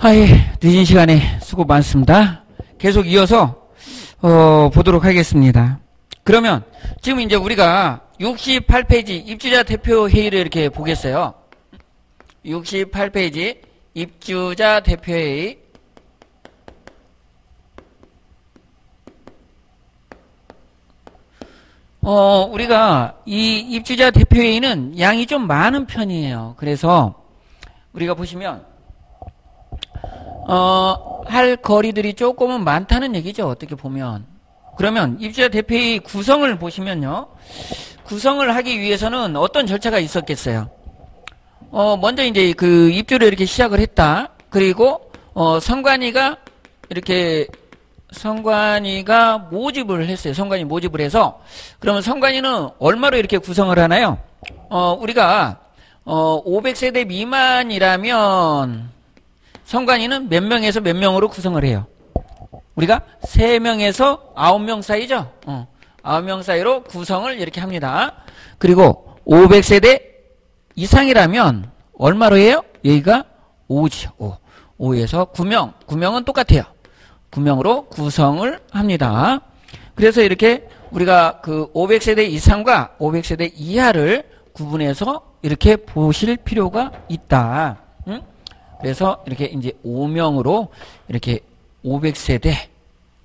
늦은 시간에 수고 많습니다. 계속 이어서 보도록 하겠습니다. 그러면 지금 이제 우리가 68페이지 입주자 대표 회의를 이렇게 보겠어요. 68페이지 입주자 대표 회의. 우리가 이 입주자 대표 회의는 양이 좀 많은 편이에요. 그래서 우리가 보시면 할 거리들이 조금은 많다는 얘기죠. 어떻게 보면. 그러면 입주자 대표회의 구성을 보시면요. 구성을 하기 위해서는 어떤 절차가 있었겠어요. 먼저 이제 그 입주를 이렇게 시작을 했다. 그리고 선관위가 모집을 했어요. 선관위 모집을 해서 그러면 선관위는 얼마로 이렇게 구성을 하나요? 우리가 500세대 미만이라면 선관위는 몇 명에서 몇 명으로 구성을 해요? 우리가 3명에서 9명 사이죠? 9명 사이로 구성을 이렇게 합니다. 그리고 500세대 이상이라면 얼마로 해요? 여기가 5죠. 5에서 9명. 9명은 똑같아요. 9명으로 구성을 합니다. 그래서 이렇게 우리가 그 500세대 이상과 500세대 이하를 구분해서 이렇게 보실 필요가 있다. 그래서 이렇게 이제 5명으로 이렇게 500세대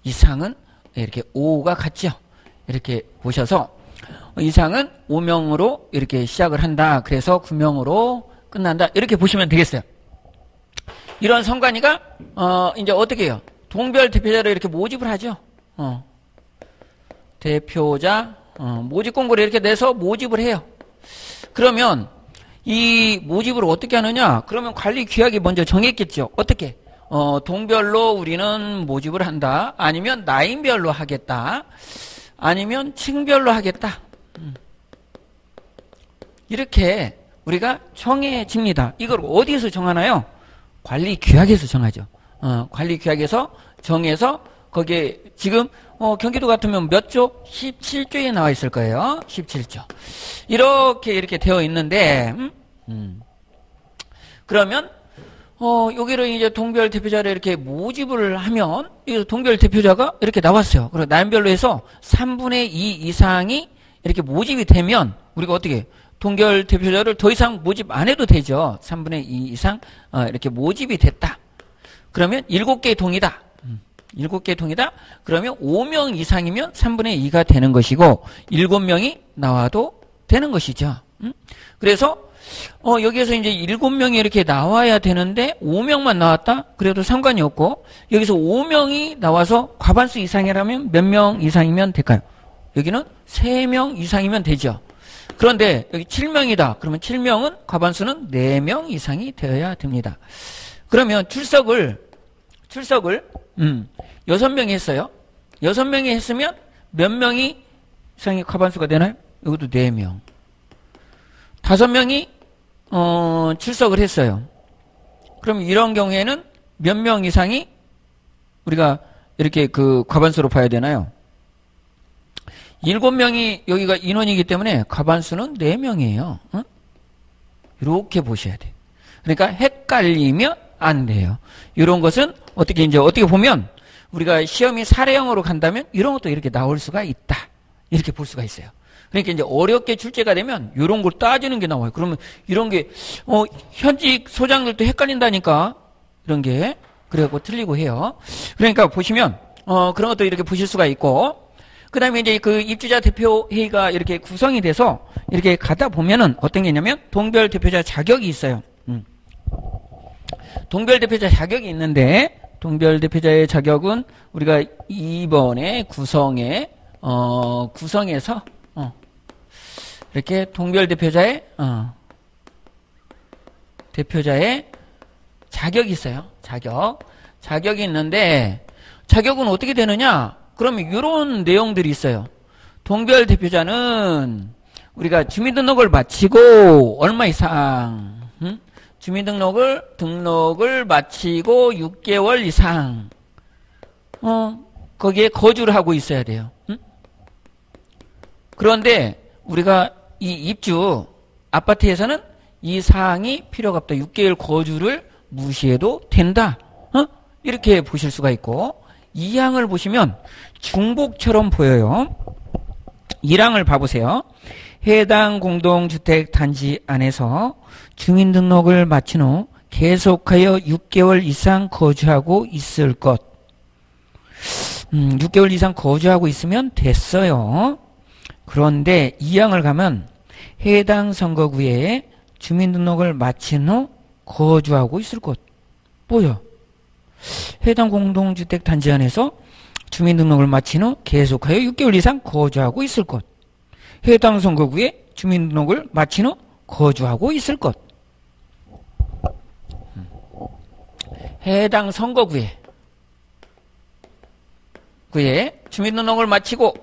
이상은 이렇게 5가 같죠. 이렇게 보셔서 이상은 5명으로 이렇게 시작을 한다. 그래서 9명으로 끝난다. 이렇게 보시면 되겠어요. 이런 선관위가 이제 어떻게 해요? 동별 대표자를 이렇게 모집을 하죠. 대표자 모집 공고를 이렇게 내서 모집을 해요. 그러면 이 모집을 어떻게 하느냐? 그러면 관리 규약이 먼저 정했겠죠. 어떻게? 동별로 우리는 모집을 한다. 아니면 나인별로 하겠다. 아니면 층별로 하겠다. 이렇게 우리가 정해집니다. 이걸 어디에서 정하나요? 관리 규약에서 정하죠. 관리 규약에서 정해서 거기에 지금 경기도 같으면 몇 조? 17조에 나와 있을 거예요. 17조. 이렇게 되어 있는데 그러면 여기를 이제 동별 대표자를 이렇게 모집을 하면 이 동별 대표자가 이렇게 나왔어요. 그리고 나인별로 해서 3분의 2 이상이 이렇게 모집이 되면 우리가 어떻게 동별 대표자를 더 이상 모집 안 해도 되죠. 3분의 2 이상 이렇게 모집이 됐다. 그러면 7개의 동이다. 7개의 동이다. 그러면 5명 이상이면 3분의 2가 되는 것이고 7명이 나와도 되는 것이죠. 그래서 여기에서 이제 7명이 이렇게 나와야 되는데 5명만 나왔다? 그래도 상관이 없고 여기서 5명이 나와서 과반수 이상이라면 몇 명 이상이면 될까요? 여기는 3명 이상이면 되죠. 그런데 여기 7명이다. 그러면 7명은 과반수는 4명 이상이 되어야 됩니다. 그러면 출석을 6명이 했어요. 6명이 했으면 몇 명이 이상이 과반수가 되나요? 여기도 4명. 5명이 출석을 했어요. 그럼 이런 경우에는 몇 명 이상이 우리가 이렇게 그 과반수로 봐야 되나요? 7명이 여기가 인원이기 때문에 과반수는 4명이에요. 이렇게 보셔야 돼요. 그러니까 헷갈리면 안 돼요. 이런 것은 어떻게 보면 우리가 시험이 사례형으로 간다면 이런 것도 이렇게 나올 수가 있다. 이렇게 볼 수가 있어요. 그러니까 이제 어렵게 출제가 되면 이런 걸 따지는 게 나와요. 그러면 이런 게 현직 소장들도 헷갈린다니까 이런 게 그래갖고 틀리고 해요. 그러니까 보시면 그런 것도 이렇게 보실 수가 있고 그 다음에 이제 그 입주자 대표 회의가 이렇게 구성이 돼서 이렇게 가다 보면은 어떤 게 있냐면 동별 대표자 자격이 있어요. 동별 대표자 자격이 있는데 동별 대표자의 자격은 우리가 이번에 구성에서 이렇게 동별 대표자의 자격이 있어요. 자격이 있는데 자격은 어떻게 되느냐? 그러면 이런 내용들이 있어요. 동별 대표자는 우리가 주민등록을 마치고 얼마 이상 등록을 마치고 6개월 이상 거기에 거주를 하고 있어야 돼요. 그런데 우리가 이 입주 아파트에서는 이 사항이 필요가 없다. 6개월 거주를 무시해도 된다. 이렇게 보실 수가 있고, 2항을 보시면 중복처럼 보여요. 1항을 봐보세요. 해당 공동주택 단지 안에서 주민등록을 마친 후 계속하여 6개월 이상 거주하고 있을 것. 6개월 이상 거주하고 있으면 됐어요. 그런데 2항을 가면 해당 선거구에 주민등록을 마친 후 거주하고 있을 것. 뭐야? 해당 공동주택 단지 안에서 주민등록을 마친 후 계속하여 6개월 이상 거주하고 있을 것. 해당 선거구에 주민등록을 마친 후 거주하고 있을 것. 해당 선거구에 주민등록을 마치고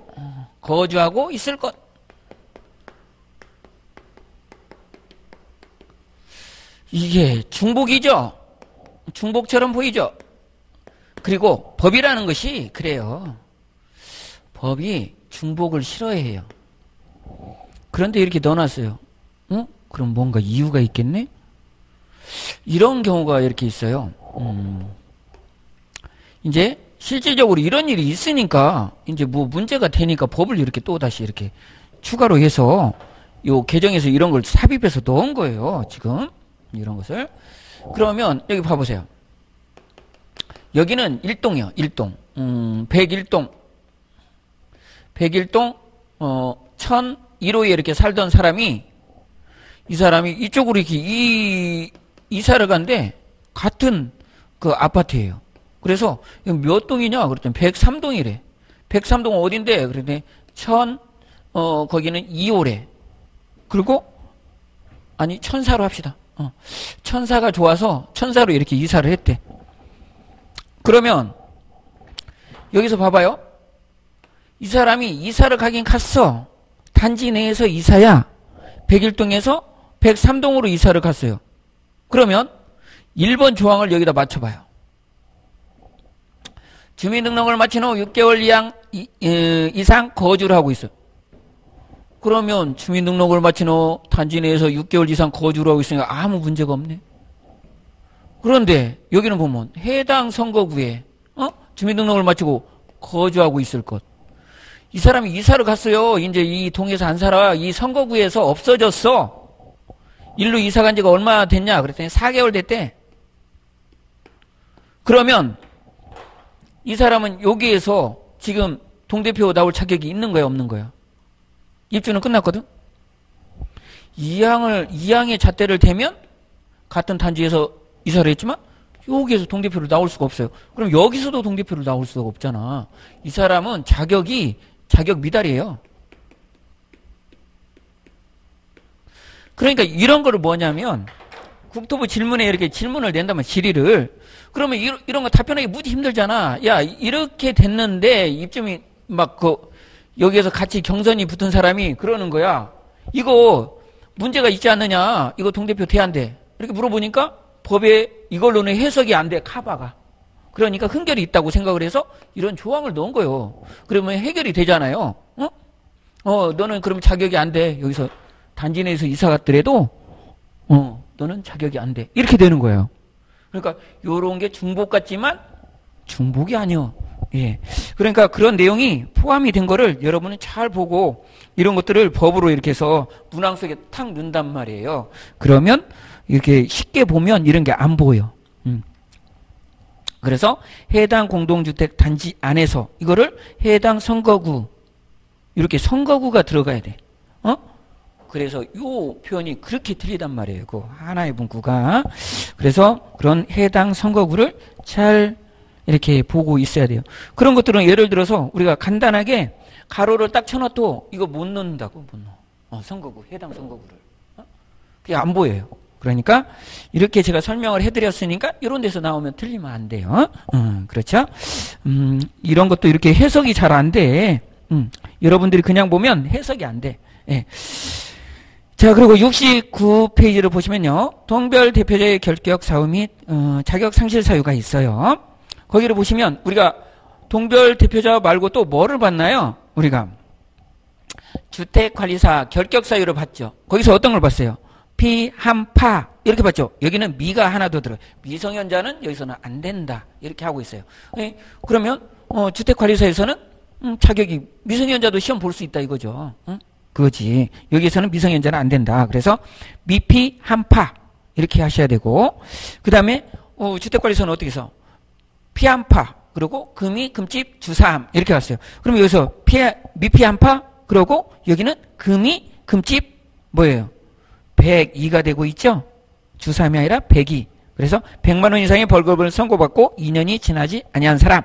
거주하고 있을 것. 이게 중복이죠. 중복처럼 보이죠. 그리고 법이라는 것이 그래요. 법이 중복을 싫어해요. 그런데 이렇게 넣어놨어요. 그럼 뭔가 이유가 있겠네? 이런 경우가 이렇게 있어요. 이제 실질적으로 이런 일이 있으니까 이제 뭐 문제가 되니까 법을 이렇게 또 다시 이렇게 추가로 해서 요 개정에서 이런 걸 삽입해서 넣은 거예요. 지금 이런 것을. 그러면 여기 봐보세요. 여기는 1동이요. 1동. 101동. 101동 1001호에 이렇게 살던 사람이 이 사람이 이쪽으로 이렇게 이사를 간데 같은 그 아파트예요. 그래서 몇 동이냐 그랬더니 103동이래. 103동 어딘데? 그랬더니 거기는 2호래. 그리고 아니 천사로 합시다. 천사가 좋아서 천사로 이렇게 이사를 했대. 그러면 여기서 봐봐요. 이 사람이 이사를 가긴 갔어. 단지 내에서 이사야. 101동에서 103동으로 이사를 갔어요. 그러면 1번 조항을 여기다 맞춰봐요. 주민등록을 마친 후 6개월 이상 거주를 하고 있어요. 그러면 주민등록을 마친 후 단지 내에서 6개월 이상 거주를 하고 있으니까 아무 문제가 없네. 그런데 여기는 보면 해당 선거구에 주민등록을 마치고 거주하고 있을 것. 이 사람이 이사를 갔어요. 이제 이 동에서 안 살아. 이 선거구에서 없어졌어. 일로 이사 간 지가 얼마나 됐냐 그랬더니 4개월 됐대. 그러면 이 사람은 여기에서 지금 동대표 나올 자격이 있는 거야 없는 거야? 입주는 끝났거든. 2항의 잣대를 대면 같은 단지에서 이사를 했지만 여기에서 동대표를 나올 수가 없어요. 그럼 여기서도 동대표를 나올 수가 없잖아. 이 사람은 자격 미달이에요. 그러니까 이런 거를 뭐냐면 국토부 질문에 이렇게 질문을 낸다면 질의를 그러면 이런 거 답변하기 무지 힘들잖아. 야 이렇게 됐는데 입주민 막 여기에서 같이 경선이 붙은 사람이 그러는 거야. 이거 문제가 있지 않느냐. 이거 동대표 돼 안 돼. 이렇게 물어보니까 법에 이걸로는 해석이 안 돼. 카바가. 그러니까 흠결이 있다고 생각을 해서 이런 조항을 넣은 거예요. 그러면 해결이 되잖아요. 너는 그럼 자격이 안 돼. 여기서 단지 내에서 이사 갔더라도 너는 자격이 안 돼. 이렇게 되는 거예요. 그러니까 요런 게 중복 같지만 중복이 아니요. 예. 그러니까 그런 내용이 포함이 된 거를 여러분은 잘 보고 이런 것들을 법으로 이렇게 해서 문항 속에 탁 넣는단 말이에요. 그러면 이렇게 쉽게 보면 이런 게 안 보여. 그래서 해당 공동주택 단지 안에서 이거를 해당 선거구 이렇게 선거구가 들어가야 돼. 그래서 요 표현이 그렇게 틀리단 말이에요. 그 하나의 문구가. 그래서 그런 해당 선거구를 잘 이렇게 보고 있어야 돼요. 그런 것들은 예를 들어서 우리가 간단하게 가로를 딱 쳐놔도 이거 못 넣는다고 못 넣어. 선거구, 해당 선거구를. 그게 안 보여요. 그러니까 이렇게 제가 설명을 해드렸으니까 이런 데서 나오면 틀리면 안 돼요. 그렇죠? 이런 것도 이렇게 해석이 잘 안 돼. 여러분들이 그냥 보면 해석이 안 돼. 예. 자, 그리고 69페이지를 보시면요. 동별 대표자의 결격 사유 및 자격 상실 사유가 있어요. 거기를 보시면 우리가 동별 대표자 말고 또 뭐를 봤나요? 우리가 주택관리사 결격 사유를 봤죠. 거기서 어떤 걸 봤어요? 피, 한, 파 이렇게 봤죠. 여기는 미가 하나 더 들어요. 미성년자는 여기서는 안 된다 이렇게 하고 있어요. 그러면 주택관리사에서는 자격이 미성년자도 시험 볼 수 있다 이거죠. 그거지. 여기서는 미성년자는 안 된다. 그래서 미피, 한, 파 이렇게 하셔야 되고, 그 다음에 주택관리사는 어떻게 해서 피, 한, 파 그리고 금이, 금집, 주삼 이렇게 갔어요. 그럼 여기서 미피, 한, 파 그러고 여기는 금이, 금집 뭐예요? 102가 되고 있죠? 주삼이 아니라 102. 그래서 100만 원 이상의 벌금을 선고받고 2년이 지나지 아니한 사람.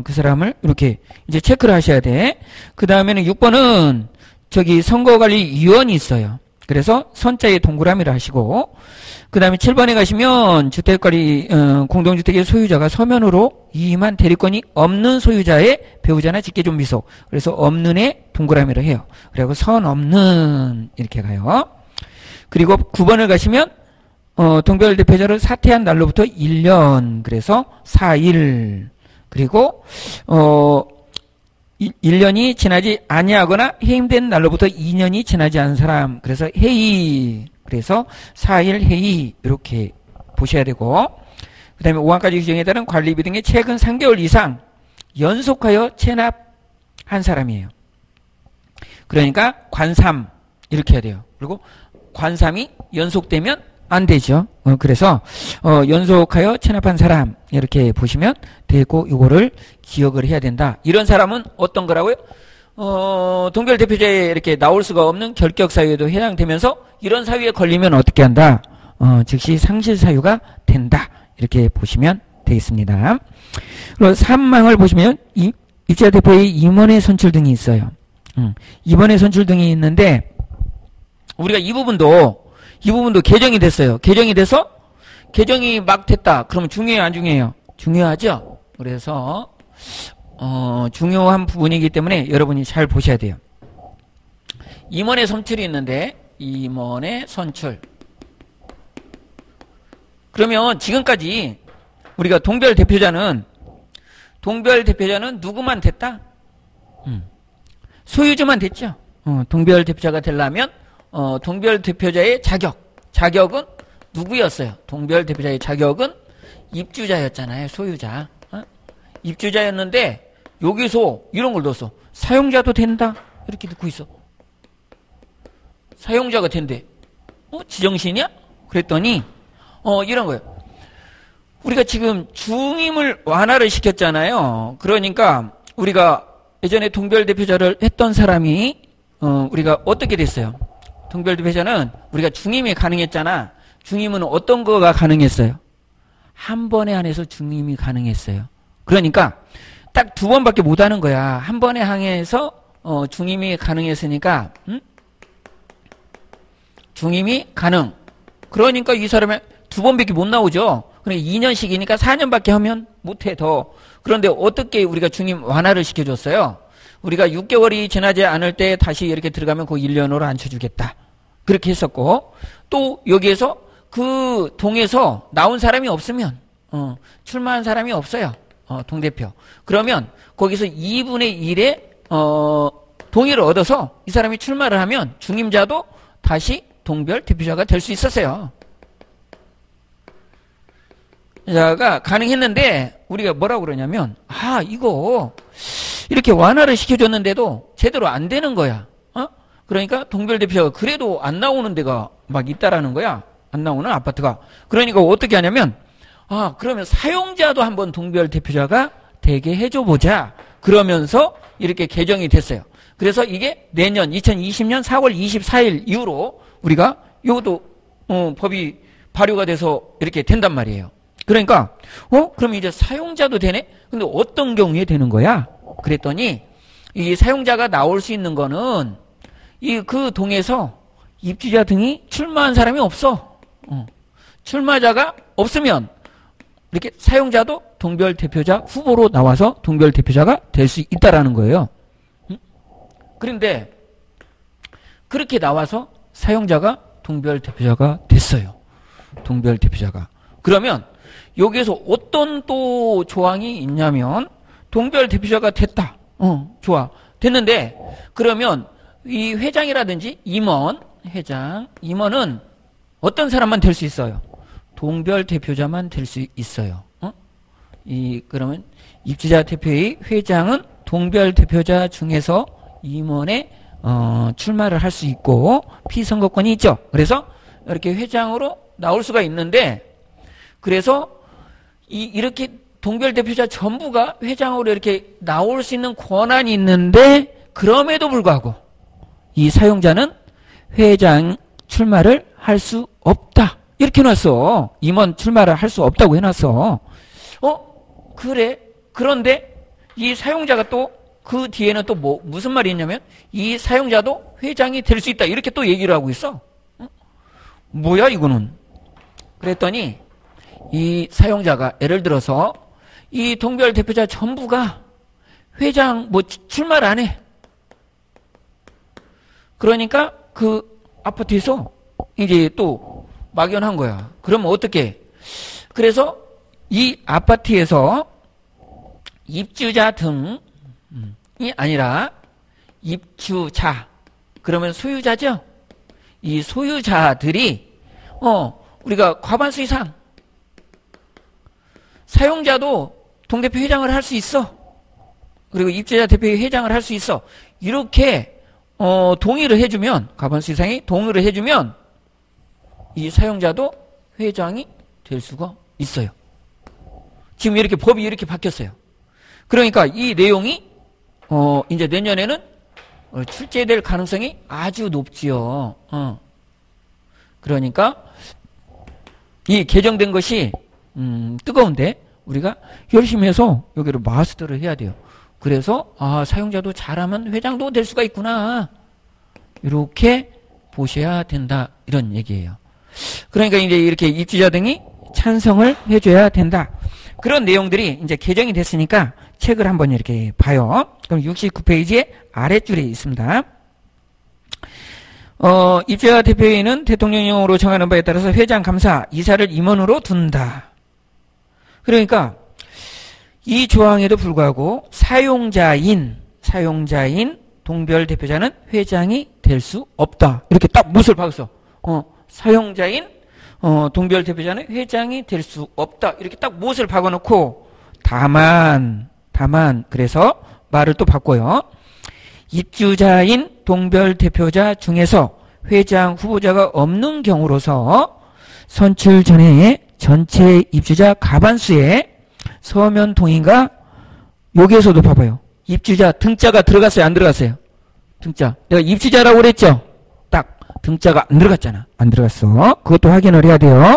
그 사람을 이렇게 이제 체크를 하셔야 돼. 그 다음에는 6번은 저기 선거관리위원이 있어요. 그래서 선자에 동그라미를 하시고, 그 다음에 7번에 가시면 주택관리, 공동주택의 소유자가 서면으로 이임한 대리권이 없는 소유자의 배우자나 직계존비속. 그래서 없는에 동그라미를 해요. 그리고 선 없는 이렇게 가요. 그리고 9번을 가시면 동별 대표자를 사퇴한 날로부터 1년. 그래서 4일. 그리고 1년이 지나지 아니하거나 해임된 날로부터 2년이 지나지 않은 사람. 그래서 해임. 그래서 4일 해임 이렇게 보셔야 되고, 그 다음에 5항까지 규정에 따른 관리비 등의 최근 3개월 이상 연속하여 체납한 사람이에요. 그러니까 관삼 이렇게 해야 돼요. 그리고 관삼이 연속되면 안 되죠. 그래서 연속하여 체납한 사람 이렇게 보시면 되고, 이거를 기억을 해야 된다. 이런 사람은 어떤 거라고요? 동별 대표자에 이렇게 나올 수가 없는 결격 사유에도 해당되면서 이런 사유에 걸리면 어떻게 한다? 즉시 상실 사유가 된다. 이렇게 보시면 되겠습니다. 그리고 3항을 보시면 입주자 대표의 임원의 선출 등이 있어요. 임원의 선출 등이 있는데, 우리가 이 부분도 개정이 됐어요. 개정이 돼서 개정이 막 됐다. 그러면 중요해요, 안 중요해요? 중요하죠. 그래서 중요한 부분이기 때문에 여러분이 잘 보셔야 돼요. 임원의 선출이 있는데, 임원의 선출. 그러면 지금까지 우리가 동별 대표자는 누구만 됐다? 소유주만 됐죠. 동별 대표자가 되려면 동별 대표자의 자격은 누구였어요? 동별 대표자의 자격은 입주자였잖아요. 소유자. 입주자였는데 여기서 이런 걸 넣었어. 사용자도 된다. 이렇게 넣고 있어. 사용자가 된대. 지정신이야? 그랬더니 이런 거예요. 우리가 지금 중임을 완화를 시켰잖아요. 그러니까 우리가 예전에 동별 대표자를 했던 사람이 우리가 어떻게 됐어요? 동별 대표자는 우리가 중임이 가능했잖아. 중임은 어떤 거가 가능했어요? 한 번에 한해서 중임이 가능했어요. 그러니까 딱 2번밖에 못 하는 거야. 한 번에 한해서 중임이 가능했으니까 중임이 가능. 그러니까 이 사람이 2번밖에 못 나오죠. 그러니까 2년씩이니까 4년밖에 하면 못해 더. 그런데 어떻게 우리가 중임 완화를 시켜줬어요? 우리가 6개월이 지나지 않을 때 다시 이렇게 들어가면 그 1년으로 앉혀주겠다. 그렇게 했었고, 또 여기에서 그 동에서 나온 사람이 없으면 출마한 사람이 없어요. 동대표. 그러면 거기서 2분의 1의 동의를 얻어서 이 사람이 출마를 하면 중임자도 다시 동별 대표자가 될 수 있었어요. 자가 가능했는데 우리가 뭐라고 그러냐면, 이거 이렇게 완화를 시켜줬는데도 제대로 안 되는 거야. 그러니까 동별 대표자가 그래도 안 나오는 데가 막 있다라는 거야. 안 나오는 아파트가. 그러니까 어떻게 하냐면, 그러면 사용자도 한번 동별 대표자가 되게 해줘 보자. 그러면서 이렇게 개정이 됐어요. 그래서 이게 내년 2020년 4월 24일 이후로 우리가 이것도 법이 발효가 돼서 이렇게 된단 말이에요. 그러니까 그럼 이제 사용자도 되네? 근데 어떤 경우에 되는 거야? 그랬더니 이 사용자가 나올 수 있는 거는 그 동에서 입주자 등이 출마한 사람이 없어. 출마자가 없으면 이렇게 사용자도 동별 대표자 후보로 나와서 동별 대표자가 될 수 있다라는 거예요. 그런데 그렇게 나와서 사용자가 동별 대표자가 됐어요. 동별 대표자가. 그러면 여기에서 어떤 또 조항이 있냐면, 동별 대표자가 됐다. 좋아. 됐는데 그러면 이 회장이라든지 임원, 회장, 임원은 어떤 사람만 될 수 있어요? 동별 대표자만 될 수 있어요. 그러면 입주자 대표회의 회장은 동별 대표자 중에서 임원에 출마를 할 수 있고 피선거권이 있죠. 그래서 이렇게 회장으로 나올 수가 있는데, 그래서 이렇게 동별 대표자 전부가 회장으로 이렇게 나올 수 있는 권한이 있는데, 그럼에도 불구하고 이 사용자는 회장 출마를 할 수 없다. 이렇게 해놨어. 임원 출마를 할 수 없다고 해놨어. 그래. 그런데 이 사용자가 또 그 뒤에는 또 무슨 말이 있냐면, 이 사용자도 회장이 될 수 있다. 이렇게 또 얘기를 하고 있어. 뭐야 이거는. 그랬더니 이 사용자가 예를 들어서 이 동별 대표자 전부가 회장 출마를 안 해. 그러니까 그 아파트에서 이제 또 막연한 거야. 그러면 어떻게? 그래서 이 아파트에서 입주자 등이 아니라 입주자, 그러면 소유자죠? 이 소유자들이 우리가 과반수 이상 사용자도 동대표 회장을 할 수 있어. 그리고 입주자 대표 회장을 할 수 있어. 이렇게 동의를 해주면, 과반수 이상이 동의를 해주면 이 사용자도 회장이 될 수가 있어요. 지금 이렇게 법이 이렇게 바뀌었어요. 그러니까 이 내용이 이제 내년에는 출제될 가능성이 아주 높지요. 그러니까 이 개정된 것이 뜨거운데 우리가 열심히 해서 여기를 마스터를 해야 돼요. 그래서 사용자도 잘하면 회장도 될 수가 있구나, 이렇게 보셔야 된다, 이런 얘기예요. 그러니까 이제 이렇게 입주자 등이 찬성을 해줘야 된다. 그런 내용들이 이제 개정이 됐으니까 책을 한번 이렇게 봐요. 그럼 69페이지의 아랫줄에 있습니다. 입주자 대표회의는 대통령령으로 정하는 바에 따라서 회장, 감사, 이사를 임원으로 둔다. 그러니까 이 조항에도 불구하고 사용자인 동별 대표자는 회장이 될 수 없다. 이렇게 딱 못을 박았어. 사용자인 동별 대표자는 회장이 될 수 없다. 이렇게 딱 못을 박아놓고, 다만 그래서 말을 또 바꿔요. 입주자인 동별 대표자 중에서 회장 후보자가 없는 경우로서 선출 전에 전체 입주자 과반수의 서면 동의가, 여기에서도 봐봐요. 입주자 등자가 들어갔어요, 안 들어갔어요? 등자. 내가 입주자라고 그랬죠? 딱 등자가 안 들어갔잖아. 안 들어갔어. 그것도 확인을 해야 돼요.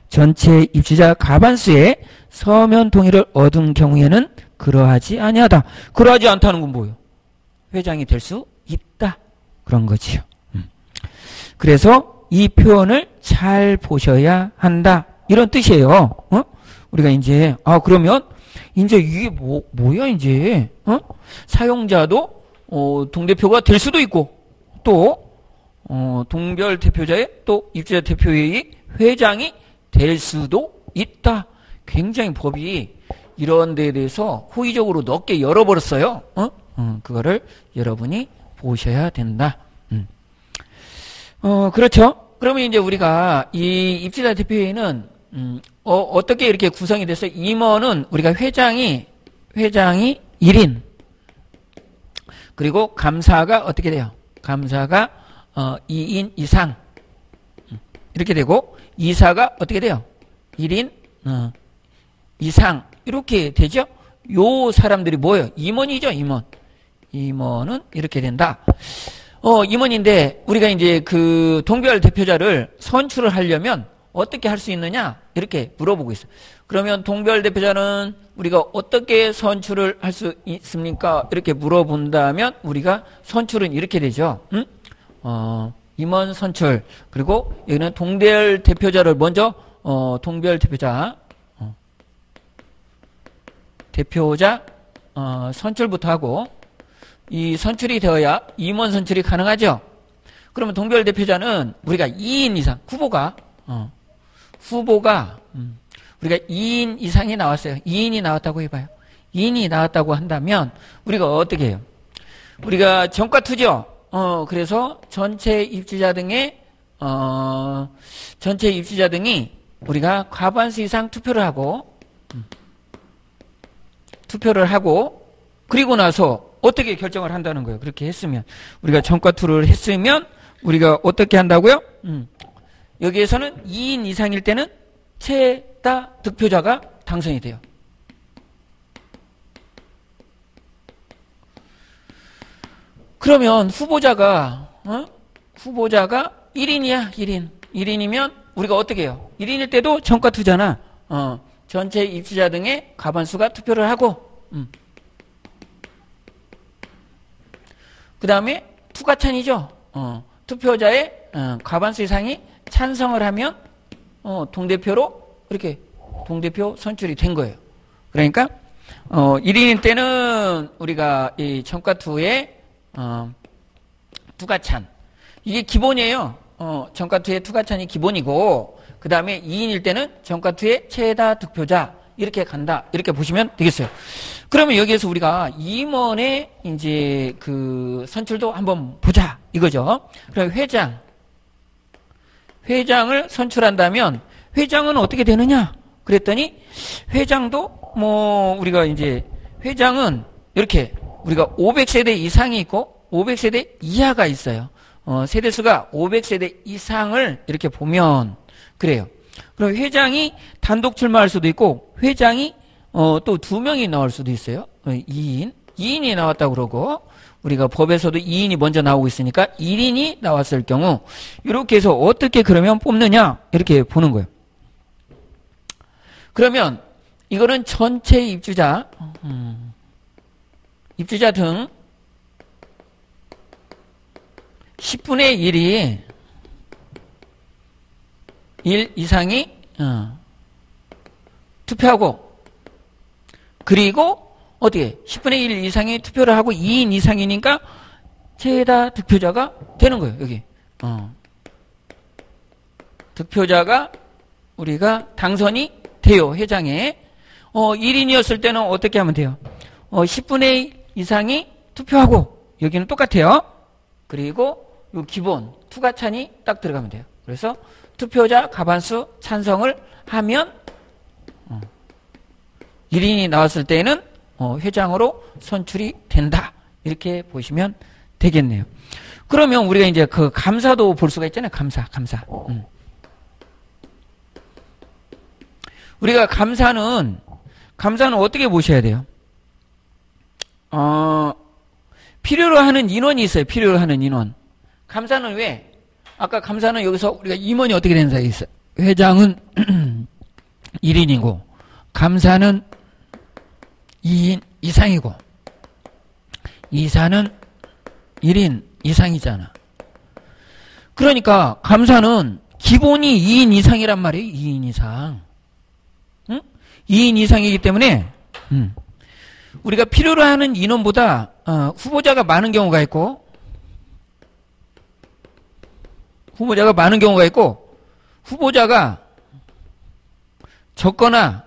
전체 입주자 과반수의 서면 동의를 얻은 경우에는 그러하지 아니하다. 그러하지 않다는 건 뭐예요? 회장이 될 수 있다, 그런 거지요. 그래서 이 표현을 잘 보셔야 한다, 이런 뜻이에요. 우리가 이제 그러면 이제 이게 뭐야 이제 사용자도 동대표가 될 수도 있고, 또 동별 대표자의 또 입주자 대표회의 회장이 될 수도 있다. 굉장히 법이 이런 데에 대해서 호의적으로 넓게 열어버렸어요. 그거를 여러분이 보셔야 된다. 그렇죠? 그러면 이제 우리가 이 입주자 대표회의는 어떻게 이렇게 구성이 됐어요? 임원은 우리가 회장이 1인, 그리고 감사가 어떻게 돼요? 감사가 2인 이상, 이렇게 되고, 이사가 어떻게 돼요? 1인 이상, 이렇게 되죠? 요 사람들이 뭐예요? 임원이죠, 임원. 임원은 이렇게 된다. 임원인데 우리가 이제 그 동별 대표자를 선출을 하려면 어떻게 할 수 있느냐, 이렇게 물어보고 있어요. 그러면 동별 대표자는 우리가 어떻게 선출을 할 수 있습니까? 이렇게 물어본다면 우리가 선출은 이렇게 되죠. 임원 선출, 그리고 여기는 동별 대표자를 먼저 동별 대표자 선출부터 하고, 이 선출이 되어야 임원 선출이 가능하죠. 그러면 동별 대표자는 우리가 2인 이상, 후보가 우리가 2인 이상이 나왔어요. 2인이 나왔다고 해봐요. 2인이 나왔다고 한다면 우리가 어떻게 해요? 우리가 전과 투죠. 그래서 전체 입주자 등이 우리가 과반수 이상 투표를 하고 그리고 나서 어떻게 결정을 한다는 거예요. 그렇게 했으면 우리가 전과투를 했으면 우리가 어떻게 한다고요? 여기에서는 2인 이상일 때는 최다 득표자가 당선이 돼요. 그러면 후보자가 1인이야. 1인이면 우리가 어떻게 해요? 1인일 때도 전과투잖아. 전체 입주자 등의 과반수가 투표를 하고 그 다음에 투과찬이죠. 투표자의 과반수 이상이 찬성을 하면 동대표로 이렇게 동대표 선출이 된 거예요. 그러니까 1인일 때는 우리가 이 전과투의 투과찬 이게 기본이에요. 전과투의 투과찬이 기본이고 그 다음에 2인일 때는 전과투의 최다 득표자 이렇게 간다. 이렇게 보시면 되겠어요. 그러면 여기에서 우리가 임원의 이제 그 선출도 한번 보자 이거죠. 그럼 회장을 선출한다면 회장은 어떻게 되느냐? 그랬더니 회장도 우리가 이제 회장은 이렇게 우리가 500세대 이상이 있고 500세대 이하가 있어요. 세대수가 500세대 이상을 이렇게 보면 그래요. 그럼 회장이 단독 출마할 수도 있고 회장이 또 2명이 나올 수도 있어요. 2인이 나왔다고 그러고 우리가 법에서도 2인이 먼저 나오고 있으니까 1인이 나왔을 경우 이렇게 해서 어떻게 그러면 뽑느냐 이렇게 보는 거예요. 그러면 이거는 전체 입주자 등 10분의 1이 1 이상이 투표하고 그리고 어떻게 10분의 1 이상이 투표를 하고 2인 이상이니까 최다 득표자가 되는 거예요. 여기 득표자가 우리가 당선이 돼요. 회장에 1인이었을 때는 어떻게 하면 돼요? 10분의 1 이상이 투표하고 여기는 똑같아요. 그리고 요 기본 투과찬이 딱 들어가면 돼요. 그래서 투표자 과반수 찬성을 하면 1인이 나왔을 때는 회장으로 선출이 된다. 이렇게 보시면 되겠네요. 그러면 우리가 이제 그 감사도 볼 수가 있잖아요. 감사. 우리가 감사는 어떻게 보셔야 돼요? 필요로 하는 인원이 있어요. 필요로 하는 인원. 감사는 왜? 아까 감사는 여기서 우리가 임원이 어떻게 되는 사이에 있어요? 회장은 1인이고 감사는 2인 이상이고 이사는 1인 이상이잖아. 그러니까 감사는 기본이 2인 이상이란 말이에요. 2인 이상. 응? 2인 이상이기 때문에 우리가 필요로 하는 인원보다 후보자가 많은 경우가 있고 후보자가 적거나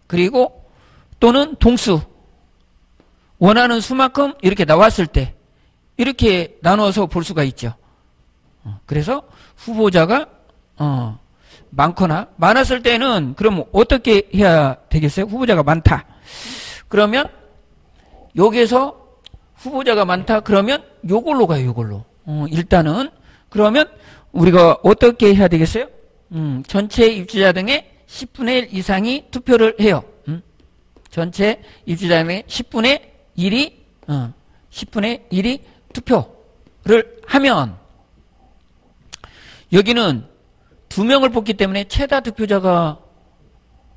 그리고 또는 동수 원하는 수만큼 이렇게 나왔을 때 이렇게 나눠서 볼 수가 있죠. 그래서 후보자가 많거나 많았을 때는 그럼 어떻게 해야 되겠어요? 후보자가 많다. 그러면 여기에서 후보자가 많다. 그러면 요걸로 가요. 요걸로. 일단은 그러면 우리가 어떻게 해야 되겠어요? 전체 입주자 등의 10분의 1 이상이 투표를 해요. 전체 입주자 등의 10분의 1이 투표를 하면 여기는 2명을 뽑기 때문에 최다 득표자가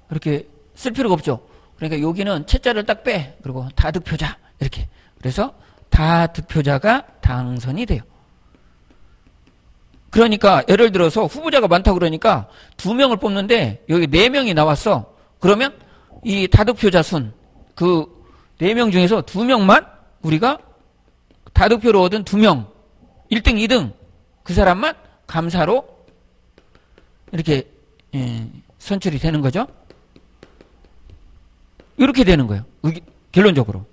이렇게 쓸 필요가 없죠. 그러니까 여기는 채자를 딱 빼. 그리고 다득표자 이렇게. 그래서 다득표자가 당선이 돼요. 그러니까 예를 들어서 후보자가 많다고 그러니까 2명을 뽑는데 여기 4명이 나왔어. 그러면 이 다득표자 순 그 4명 중에서 2명만 우리가 다득표를 얻은 2명 1등 2등 그 사람만 감사로 이렇게 선출이 되는 거죠. 이렇게 되는 거예요. 결론적으로.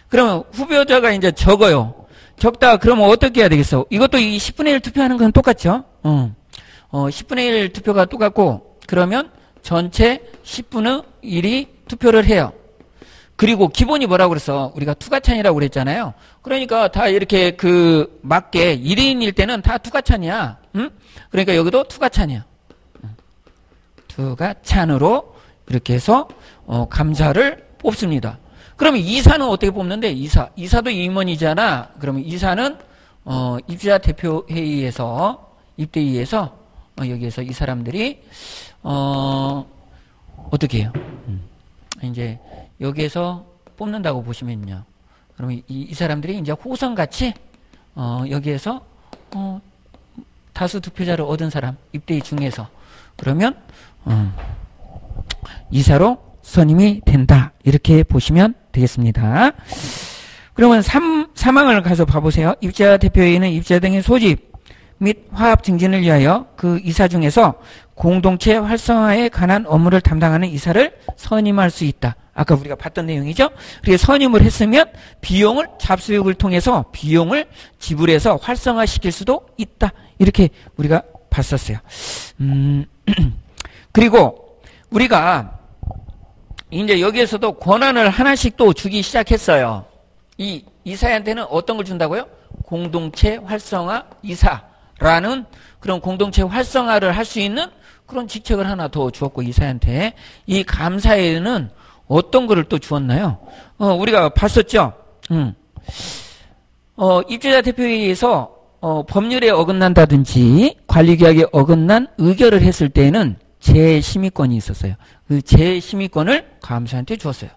그러면 후보자가 이제 적어요. 적다 그러면 어떻게 해야 되겠어? 이것도 이 10분의 1 투표하는 건 똑같죠? 10분의 1 투표가 똑같고 그러면 전체 10분의 1이 투표를 해요. 그리고 기본이 뭐라고 그랬어? 우리가 투가찬이라고 그랬잖아요. 그러니까 다 이렇게 그 맞게 1인일 때는 다 투가찬이야. 응? 그러니까 여기도 투가찬이야. 투가찬으로 이렇게 해서 감사를 뽑습니다. 그러면 이사는 어떻게 뽑는데? 이사도 임원이잖아. 그러면 이사는 입주자 대표회의에서 입대위에서 여기에서 이 사람들이 어떻게 해요? 이제 여기에서 뽑는다고 보시면요. 그러면 이 사람들이 이제 호선같이 여기에서 다수 득표자를 얻은 사람 입대위 중에서 그러면 이사로 선임이 된다. 이렇게 보시면 되겠습니다. 그러면 3항을 가서 봐보세요. 입주자 대표회의는 입주자 등의 소집 및 화합 증진을 위하여 그 이사 중에서 공동체 활성화에 관한 업무를 담당하는 이사를 선임할 수 있다. 아까 우리가 봤던 내용이죠. 그렇게 선임을 했으면 비용을 잡수육을 통해서 비용을 지불해서 활성화시킬 수도 있다. 이렇게 우리가 봤었어요. 그리고 우리가 이제 여기에서도 권한을 하나씩 또 주기 시작했어요. 이 이사한테는 어떤 걸 준다고요? 공동체 활성화 이사라는 그런 공동체 활성화를 할 수 있는 그런 직책을 하나 더 주었고 이사한테 이 감사에는 어떤 거를 또 주었나요? 우리가 봤었죠. 입주자 대표회의에서 법률에 어긋난다든지 관리규약에 어긋난 의결을 했을 때에는 재심의권이 있었어요. 그 재심의권을 감사한테 주었어요.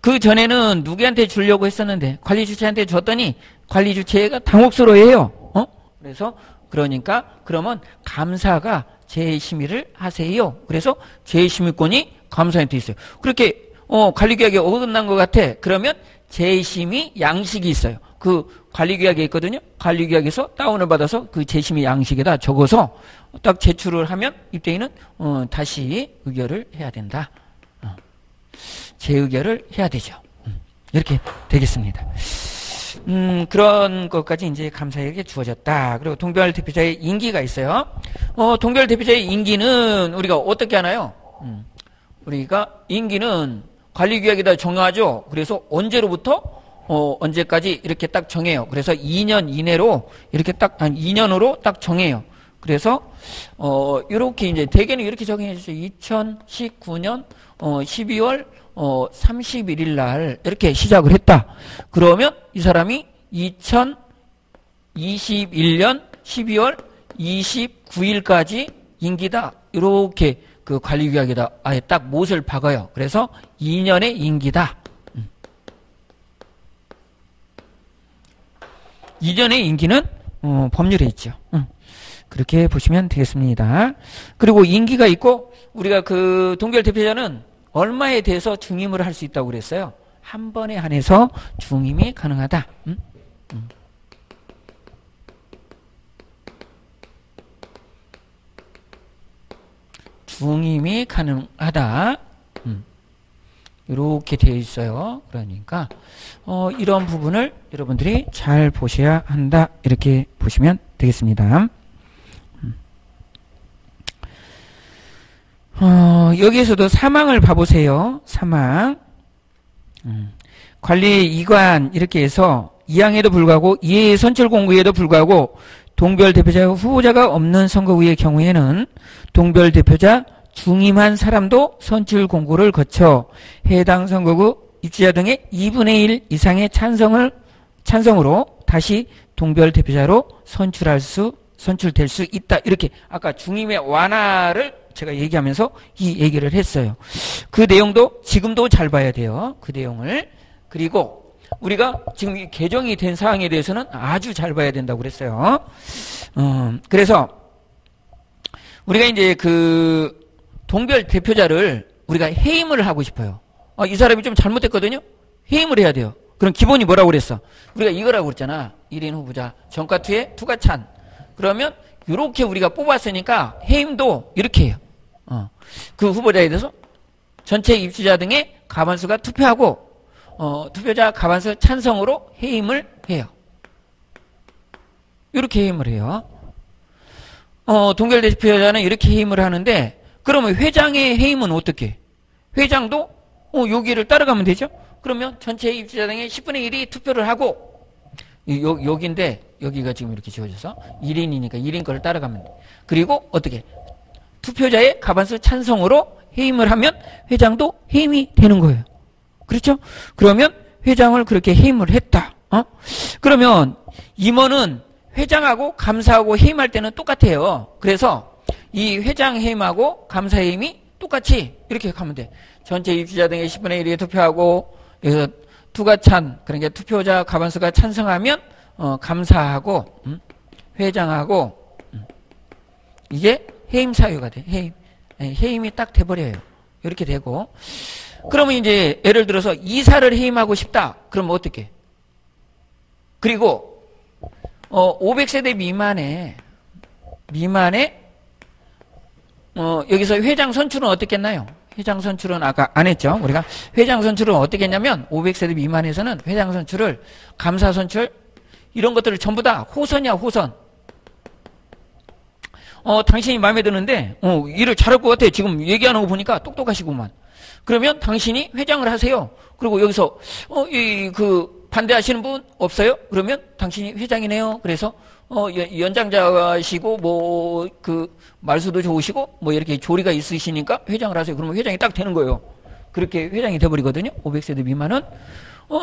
그 전에는 누구한테 주려고 했었는데 관리주체한테 줬더니 관리주체가 당혹스러워해요. 그래서 그러면 감사가 재심의를 하세요. 그래서 재심의권이 감사한테 있어요. 그렇게 관리규약에 어긋난 것 같아. 그러면 재심의 양식이 있어요. 그 관리규약에 있거든요. 관리규약에서 다운을 받아서 그 재심의 양식에다 적어서 딱 제출을 하면 입대인은 다시 의결을 해야 된다. 재의결을 해야 되죠. 이렇게 되겠습니다. 그런 것까지 이제 감사에게 주어졌다. 그리고 동별 대표자의 임기가 있어요. 동별 대표자의 임기는 우리가 어떻게 하나요? 우리가 임기는 관리규약에다 정하죠. 그래서 언제로부터 언제까지 이렇게 딱 정해요. 그래서 2년 이내로 이렇게 딱 2년으로 딱 정해요. 그래서 이렇게 이제 대개는 이렇게 정해 주죠. 2019년 12월 31일 날 이렇게 시작을 했다. 그러면 이 사람이 2021년 12월 29일까지 임기다. 이렇게 그 관리규약에다 아예 딱 못을 박아요. 그래서 2년의 임기다. 2년의 임기는 법률에 있죠. 그렇게 보시면 되겠습니다. 그리고 임기가 있고 우리가 그 동결 대표자는 얼마에 대해서 중임을 할 수 있다고 그랬어요. 한 번에 한해서 중임이 가능하다. 중임이 가능하다. 이렇게 되어 있어요. 그러니까 이런 부분을 여러분들이 잘 보셔야 한다. 이렇게 보시면 되겠습니다. 여기에서도 사망을 봐보세요. 사망. 관리 이관 이렇게 해서 2항에도 불구하고 이해 선출 공고에도 불구하고 동별 대표자 후보자가 없는 선거구의 경우에는 동별 대표자 중임한 사람도 선출 공고를 거쳐 해당 선거구 입주자 등의 2분의 1 이상의 찬성으로 다시 동별 대표자로 선출될 수 있다. 이렇게 아까 중임의 완화를 제가 얘기하면서 이 얘기를 했어요. 그 내용도 지금도 잘 봐야 돼요. 그 내용을. 그리고 우리가 지금 개정이 된 사항에 대해서는 아주 잘 봐야 된다고 그랬어요. 그래서 우리가 이제 그 동별 대표자를 우리가 해임을 하고 싶어요. 이 사람이 좀 잘못했거든요. 해임을 해야 돼요. 그럼 기본이 뭐라고 그랬어? 우리가 이거라고 그랬잖아. 1인 후보자 전과투에 투가찬. 그러면 이렇게 우리가 뽑았으니까 해임도 이렇게 해요. 그 후보자에 대해서 전체 입주자 등의 과반수가 투표하고 투표자 과반수 찬성으로 해임을 해요. 이렇게 해임을 해요. 동결 대표자는 이렇게 해임을 하는데 그러면 회장의 해임은 어떻게? 회장도 여기를 따라가면 되죠? 그러면 전체 입주자 등의 10분의 1이 투표를 하고 여기인데 여기가 지금 이렇게 지워져서 1인이니까 1인 거를 따라가면 돼. 그리고 어떻게? 투표자의 과반수 찬성으로 해임을 하면 회장도 해임이 되는 거예요. 그렇죠? 그러면 회장을 그렇게 해임을 했다. 그러면 임원은 회장하고 감사하고 해임할 때는 똑같아요. 그래서 이 회장 해임하고 감사 해임이 똑같이 이렇게 하면 돼. 전체 입주자 등의 10분의 1이 투표하고 여기서 투가찬 그러니까 투표자 과반수가 찬성하면 감사하고 회장하고 이게 해임 사유가 돼. 해임이 딱 돼버려요. 이렇게 되고 그러면 이제 예를 들어서 이사를 해임하고 싶다. 그러면 어떻게? 그리고 500세대 미만에 여기서 회장 선출은 어떻게 했나요? 회장 선출은 아까 안 했죠. 우리가 회장 선출은 어떻게 했냐면 500세대 미만에서는 회장 선출을 감사 선출 이런 것들을 전부 다 호선이야 호선. 당신이 마음에 드는데 일을 잘할 것 같아. 지금 얘기하는 거 보니까 똑똑하시구만. 그러면 당신이 회장을 하세요. 그리고 여기서 반대하시는 분 없어요? 그러면 당신이 회장이네요. 그래서 연장자시고 말수도 좋으시고 이렇게 조리가 있으시니까 회장을 하세요. 그러면 회장이 딱 되는 거예요. 그렇게 회장이 돼버리거든요. 500세대 미만은.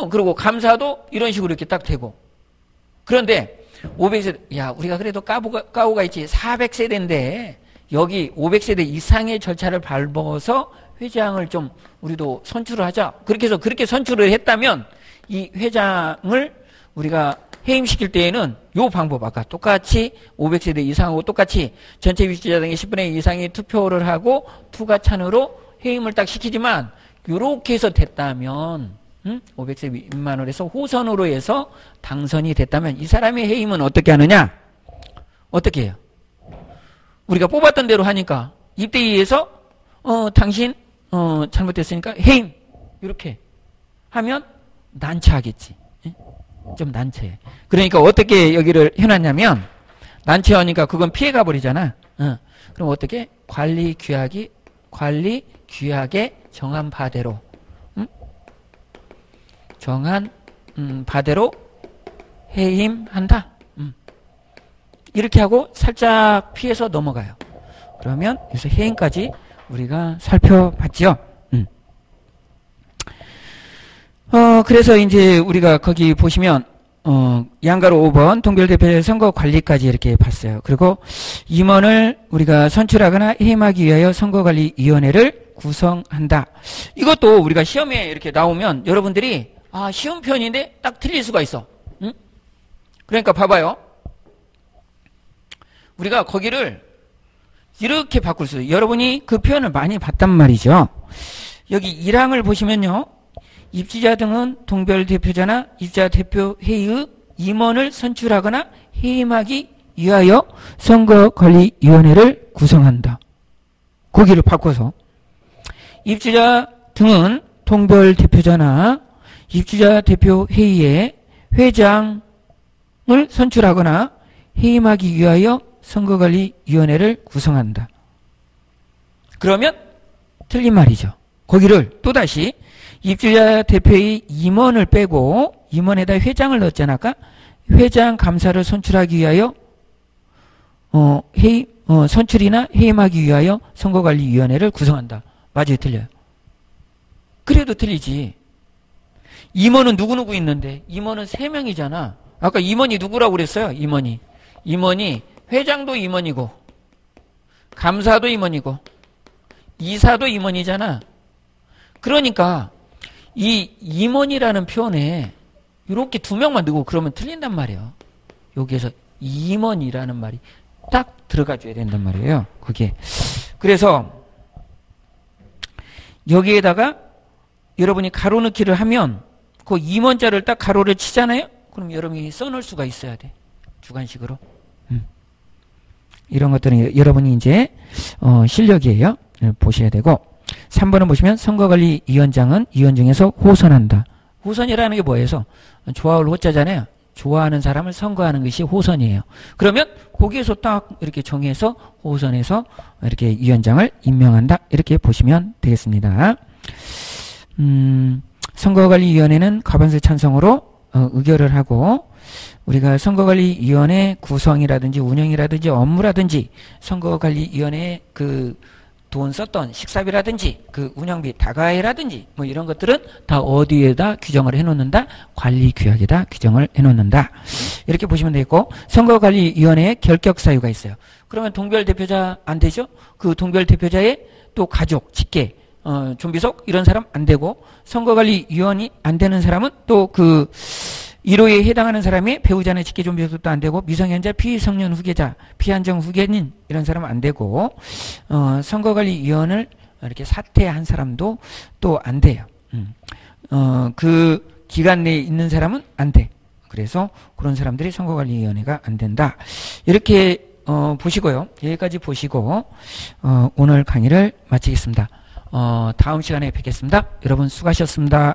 그리고 감사도 이런 식으로 이렇게 딱 되고. 그런데 500세대, 야, 우리가 그래도 까오가 있지. 400세대인데 여기 500세대 이상의 절차를 밟아서 회장을 좀 우리도 선출을 하자. 그렇게 해서 그렇게 선출을 했다면 이 회장을 우리가 해임시킬 때에는 요 방법 아까 똑같이 500세대 이상하고 똑같이 전체 입주자 등의 10분의 1 이상이 투표를 하고 투가찬으로 해임을 딱 시키지만 요렇게 해서 됐다면 500세 미만으로 해서 호선으로 해서 당선이 됐다면 이 사람의 해임은 어떻게 하느냐? 어떻게 해요? 우리가 뽑았던 대로 하니까 입대위에서 당신 잘못됐으니까 해임 이렇게 하면 난처하겠지. 좀 난처해. 그러니까 어떻게 여기를 해놨냐면 난처하니까 그건 피해가 버리잖아. 그럼 어떻게? 관리 규약에 정한 바대로 바대로 해임한다. 이렇게 하고 살짝 피해서 넘어가요. 그러면 여기서 해임까지 우리가 살펴봤죠. 그래서 이제 우리가 거기 보시면 양가로 5번 동결 대표자 선거 관리까지 이렇게 봤어요. 그리고 임원을 우리가 선출하거나 해임하기 위하여 선거관리위원회를 구성한다. 이것도 우리가 시험에 이렇게 나오면 여러분들이 시험 편인데 딱 틀릴 수가 있어. 응? 그러니까 봐봐요. 우리가 거기를 이렇게 바꿀 수 있어요. 여러분이 그 표현을 많이 봤단 말이죠. 여기 1항을 보시면요. 입주자 등은 동별 대표자나 입주자 대표회의 임원을 선출하거나 해임하기 위하여 선거관리위원회를 구성한다. 거기를 바꿔서 입주자 등은 동별 대표자나 입주자 대표회의에 회장을 선출하거나 해임하기 위하여 선거관리위원회를 구성한다. 그러면 틀린 말이죠. 거기를 또다시 입주자 대표의 임원을 빼고 임원에다 회장을 넣었잖아. 아까 회장 감사를 선출하기 위하여 선출이나 해임하기 위하여 선거관리위원회를 구성한다. 맞아요, 틀려요? 그래도 틀리지. 임원은 누구누구 있는데 임원은 3명이잖아. 아까 임원이 누구라고 그랬어요? 임원이 회장도 임원이고 감사도 임원이고 이사도 임원이잖아. 그러니까 이 임원이라는 표현에 이렇게 2명만 넣고 그러면 틀린단 말이에요. 여기에서 임원이라는 말이 딱 들어가줘야 된단 말이에요. 그게. 그래서 여기에다가 여러분이 가로 넣기를 하면 그 임원자를 딱 가로를 치잖아요. 그럼 여러분이 써놓을 수가 있어야 돼. 주관식으로. 이런 것들은 여러분이 이제 실력이에요. 보셔야 되고. 3번을 보시면 선거관리위원장은 위원 중에서 호선한다. 호선이라는 게 뭐예요? 좋아할 호자잖아요. 좋아하는 사람을 선거하는 것이 호선이에요. 그러면 거기에서 딱 이렇게 정해서 호선해서 이렇게 위원장을 임명한다. 이렇게 보시면 되겠습니다. 선거관리위원회는 과반수 찬성으로 의결을 하고 우리가 선거관리위원회 구성이라든지 운영이라든지 업무라든지 선거관리위원회 그 돈 썼던 식사비라든지 그 운영비 다가이라든지 뭐 이런 것들은 다 어디에다 규정을 해놓는다? 관리규약에다 규정을 해놓는다. 이렇게 보시면 되겠고 선거관리위원회에 결격 사유가 있어요. 그러면 동별 대표자 안 되죠? 그 동별 대표자의 또 가족, 직계, 좀비속 이런 사람 안 되고 선거관리위원이 안 되는 사람은 또 그 1호에 해당하는 사람이 배우자나 직계 좀비속도 안 되고 미성년자, 피성년 후계자, 피한정 후계인 이런 사람은 안 되고 선거관리위원을 이렇게 사퇴한 사람도 또 안 돼요. 그 기간 내에 있는 사람은 안 돼. 그래서 그런 사람들이 선거관리위원회가 안 된다. 이렇게 보시고요. 여기까지 보시고 오늘 강의를 마치겠습니다. 다음 시간에 뵙겠습니다. 여러분 수고하셨습니다.